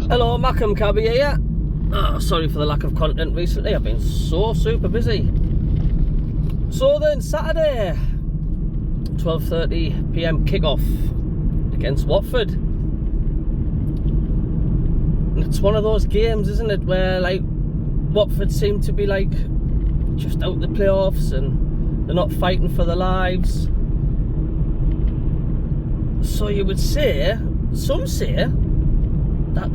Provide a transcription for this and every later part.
Hello, Macam Cabby here. Oh, sorry for the lack of content recently. I've been so super busy. So then, Saturday, 12:30 PM kickoff against Watford. And it's one of those games, isn't it, where like Watford seem to be like just out the playoffs and they're not fighting for their lives. So you would say, some say, that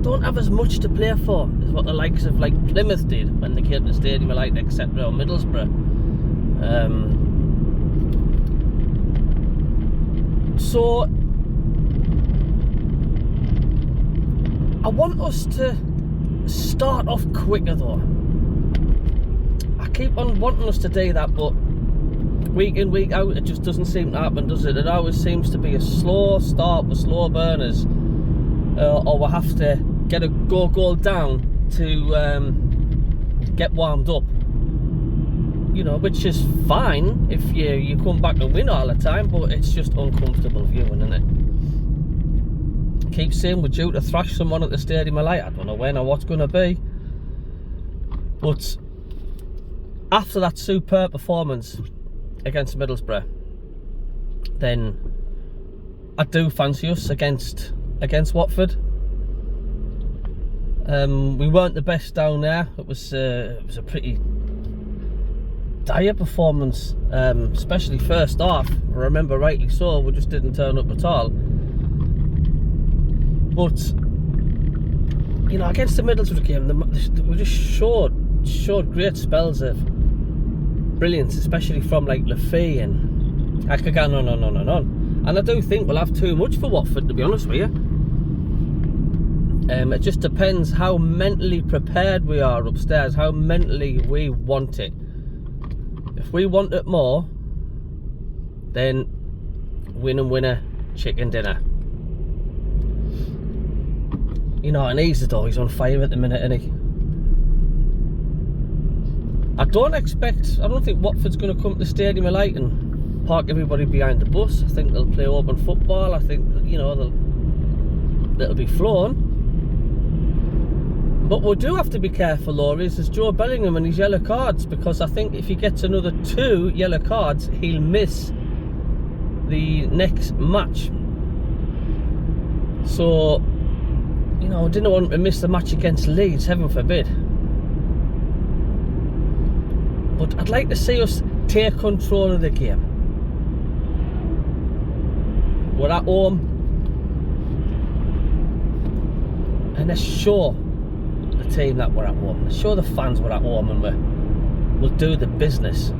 don't have as much to play for as what the likes of like Plymouth did when they came to the Stadium of Light, etc., or Middlesbrough. So I want us to start off quicker though. I keep on wanting us to do that, but week in, week out, it just doesn't seem to happen, does it? It always seems to be a slow start with slow burners. Or we'll have to get a goal down to get warmed up. You know, which is fine if you come back and win all the time, but it's just uncomfortable viewing, isn't it? Keep saying we're due to thrash someone at the Stadium of Light. I don't know when or what's going to be. But after that superb performance against Middlesbrough, then I do fancy us against Watford. We weren't the best down there. It was a pretty dire performance, especially first half. I remember rightly so. We just didn't turn up at all. But you know, against the Middlesbrough game, we just showed great spells of brilliance, especially from like Lafay, and I could go on and on and on. And I do think we'll have too much for Watford, to be honest with you. It just depends how mentally prepared we are upstairs, how mentally we want it. If we want it more, then winner, chicken dinner. You know, and he's on fire at the minute, isn't he? I don't think Watford's going to come to the Stadium of Light and park everybody behind the bus. I think they'll play open football. I think, you know, they'll be flown. But we do have to be careful, Laurie, is Joe Bellingham and his yellow cards, because I think if he gets another 2 yellow cards, he'll miss the next match. So, you know, I didn't want to miss the match against Leeds, heaven forbid. But I'd like to see us take control of the game. We're at home, and let's show the team that we're at home. Let's show the fans we're at home, and we'll do the business.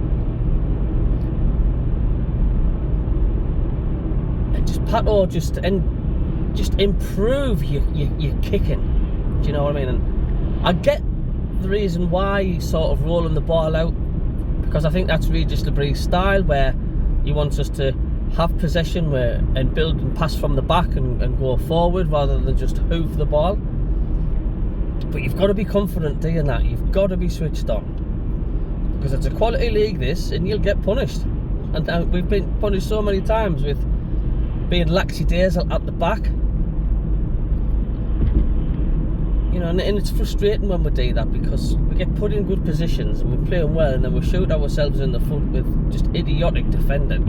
And just Pato, just improve your kicking. Do you know what I mean? And I get the reason why he's sort of rolling the ball out, because I think that's really just Lebrie's style, where he wants us to have possession and build and pass from the back and go forward rather than just hoof the ball. But you've got to be confident doing that. You've got to be switched on, because it's a quality league this, and you'll get punished. And we've been punished so many times with being lackadaisical at the back. You know, and it's frustrating when we do that, because we get put in good positions and we're playing well, and then we shoot ourselves in the foot with just idiotic defending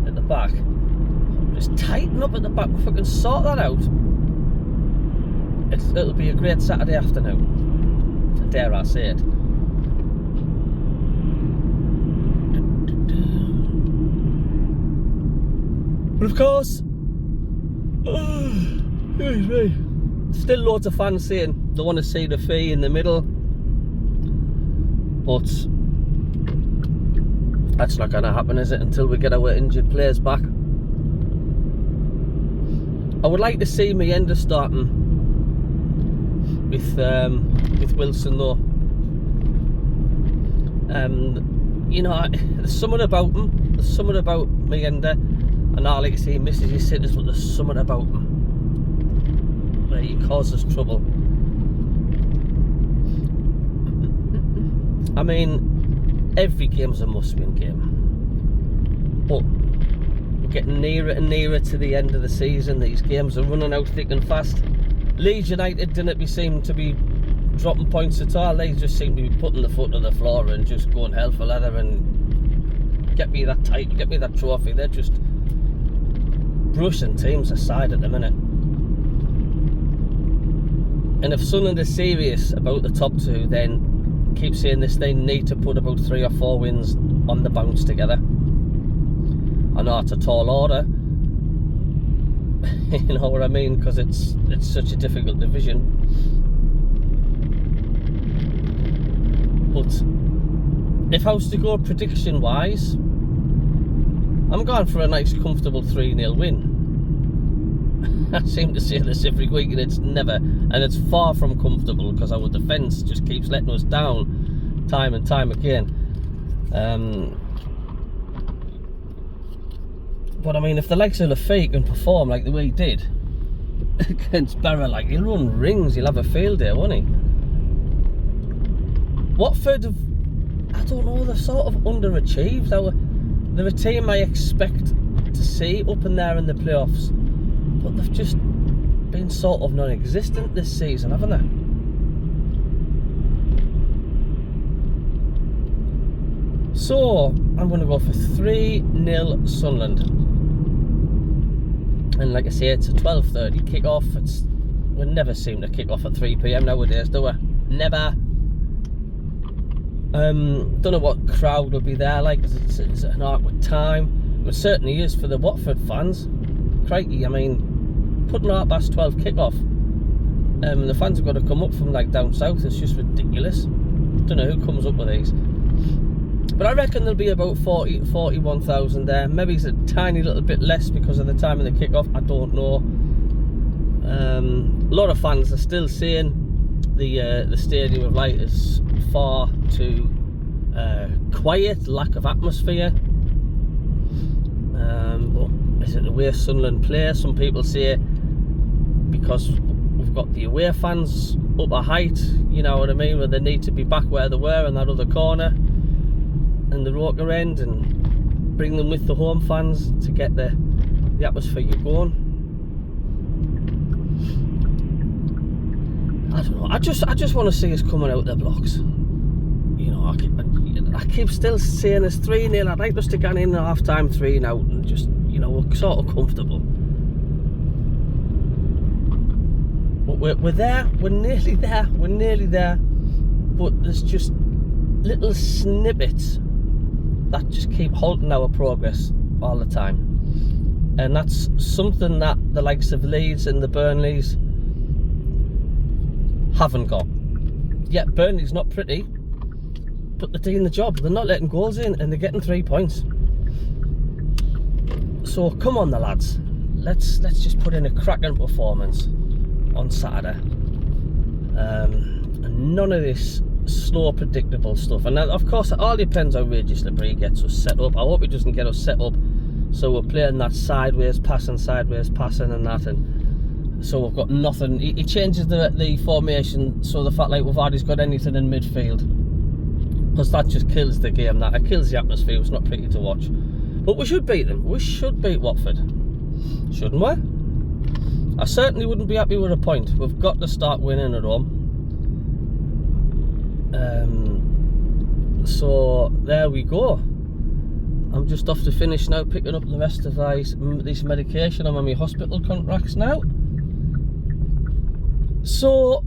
at the back. Just tighten up at the back. If we can sort that out, it'll be a great Saturday afternoon. Dare I say it. But of course, excuse me, still loads of fans saying they want to see the fee in the middle, but that's not going to happen, is it, until we get our injured players back. I would like to see Mienda starting with Wilson though. You know, there's something about him. There's something about Mienda, and I like to see he misses his sitters, but there's something about him where he causes trouble. I mean, every game's a must-win game, but we're getting nearer and nearer to the end of the season. These games are running out thick and fast. Leeds United didn't seem to be dropping points at all. They just seem to be putting the foot to the floor and just going hell for leather and get me that title, get me that trophy. They're just brushing teams aside at the minute. And if Sunderland is serious about the top two, then keep saying this, they need to put about 3 or 4 wins on the bounce together. I know it's a tall order, you know what I mean, because it's such a difficult division. But if I was to go prediction wise, I'm going for a nice comfortable 3-0 win. I seem to say this every week and it's far from comfortable, because our defence just keeps letting us down time and time again. But I mean, if the likes of Lafayette can perform like the way he did against Barra, like, he'll run rings, he'll have a field day, won't he? Watford have, I don't know, they're sort of underachieved. They're a team I expect to see up in there in the playoffs, but they've just been sort of non-existent this season, haven't they? So I'm going to go for 3-0 Sunderland. And like I say, it's a 12:30 kick-off. We never seem to kick off at 3 PM nowadays, do we? Never. Don't know what crowd will be there, like, it's an awkward time. It certainly is for the Watford fans. Crikey, I mean, putting out past 12 kick-off, the fans have got to come up from like down south. It's just ridiculous. Don't know who comes up with these. But I reckon there'll be about 41,000 there. Maybe it's a tiny little bit less because of the time of the kick-off. I don't know. A lot of fans are still saying the Stadium of Light is far too quiet, lack of atmosphere. But is it the way Sunderland play? Some people say because we've got the away fans up a height, you know what I mean, where they need to be back where they were in that other corner and the Roker end, and bring them with the home fans to get the atmosphere going. I don't know. I just want to see us coming out the blocks. You know, I keep still saying it's 3-0. I'd like us to get in at half time 3 out and just, you know, we're sort of comfortable. But we're there. We're nearly there. We're nearly there. But there's just little snippets that just keep halting our progress all the time, and that's something that the likes of Leeds and the Burnleys haven't got. Yeah, Burnley's not pretty, but they're doing the job. They're not letting goals in and they're getting 3 points. So come on, the lads, let's just put in a cracking performance on Saturday, and none of this slow, predictable stuff. And of course, it all depends how Regis Labrie gets us set up. I hope he doesn't get us set up so we're playing that sideways passing and that, and so we've got nothing. He changes the formation so the fact like we've already got anything in midfield, because that just kills the game. That it kills the atmosphere. It's not pretty to watch. But we should beat them. We should beat Watford, shouldn't we? I certainly wouldn't be happy with a point. We've got to start winning at home. So there we go. I'm just off to finish now, picking up the rest of this medication. I'm on my hospital contracts now. So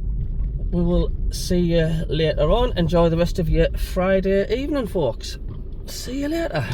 we will see you later on. Enjoy the rest of your Friday evening, folks. See you later.